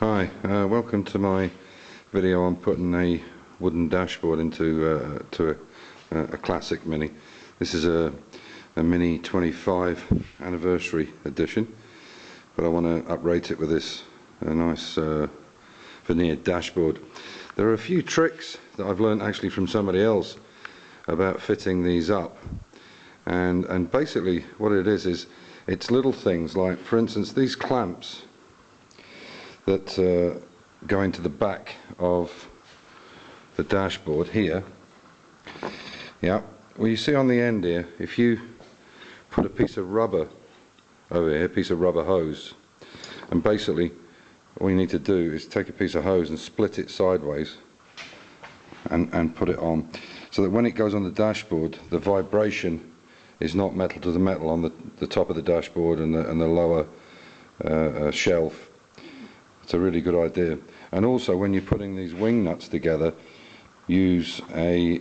Hi, welcome to my video on putting a wooden dashboard into a classic Mini. This is a Mini 25 anniversary edition, but I want to uprate it with this nice veneered dashboard. There are a few tricks that I've learned actually from somebody else about fitting these up, and basically what it is it's little things like, for instance, these clamps that go into the back of the dashboard here. Yeah, well, you see on the end here, if you put a piece of rubber over here, a piece of rubber hose, and basically all you need to do is take a piece of hose and split it sideways and put it on, so that when it goes on the dashboard, the vibration is not metal to the metal on the top of the dashboard and the lower shelf. It's a really good idea. And also, when you're putting these wing nuts together, use a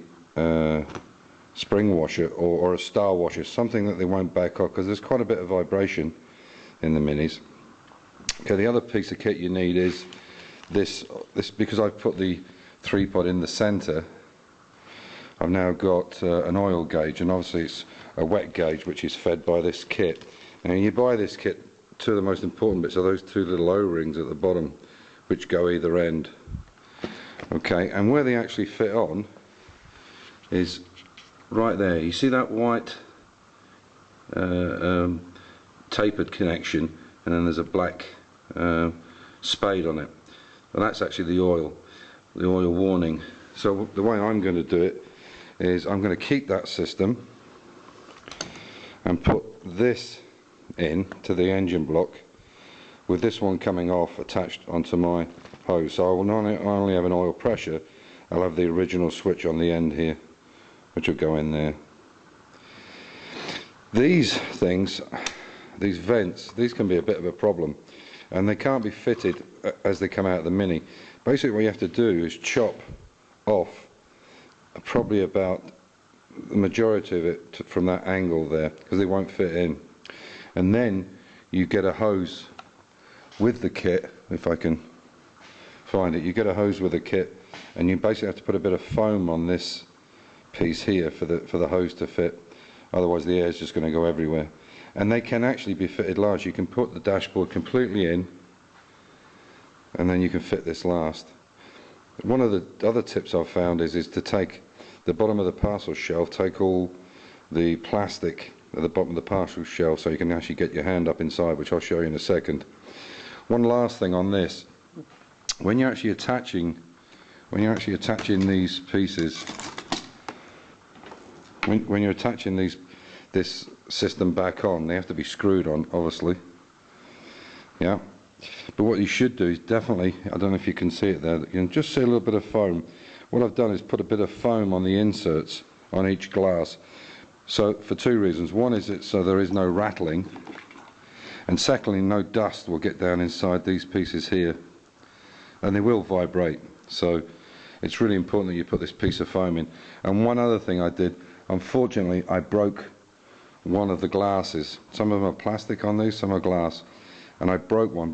spring washer or a star washer, something that they won't back off, because there's quite a bit of vibration in the Minis. Okay, the other piece of kit you need is this because I've put the 3-pod in the center. I've now got an oil gauge, and obviously it's a wet gauge which is fed by this kit. And you buy this kit, two of the most important bits are those two little O-rings at the bottom which go either end. Okay, and where they actually fit on is right there. You see that white tapered connection, and then there's a black spade on it. Well, that's actually the oil warning. So the way I'm going to do it is I'm going to keep that system and put this in to the engine block, with this one coming off attached onto my hose. So I will not only have an oil pressure, I'll have the original switch on the end here, which will go in there. These things, these vents, these can be a bit of a problem, and they can't be fitted as they come out of the Mini. Basically what you have to do is chop off probably about the majority of it from that angle there, because they won't fit in. And then you get a hose with the kit, if I can find it. You get a hose with the kit, and you basically have to put a bit of foam on this piece here for the hose to fit. Otherwise the air is just going to go everywhere. And they can actually be fitted large. You can put the dashboard completely in, and then you can fit this last. One of the other tips I've found is to take the bottom of the parcel shelf, take all the plastic at the bottom of the parcel shelf, so you can actually get your hand up inside, which I'll show you in a second. One last thing on this: when you're actually attaching these pieces, when you're attaching this system back on, they have to be screwed on, obviously. Yeah. But what you should do is definitely, I don't know if you can see it there, you can just see a little bit of foam. What I've done is put a bit of foam on the inserts on each glass. So for two reasons. One is so there is no rattling, and secondly, no dust will get down inside these pieces here, and they will vibrate. So it's really important that you put this piece of foam in. And one other thing I did, unfortunately I broke one of the glasses. Some of them are plastic on these, some are glass, and I broke one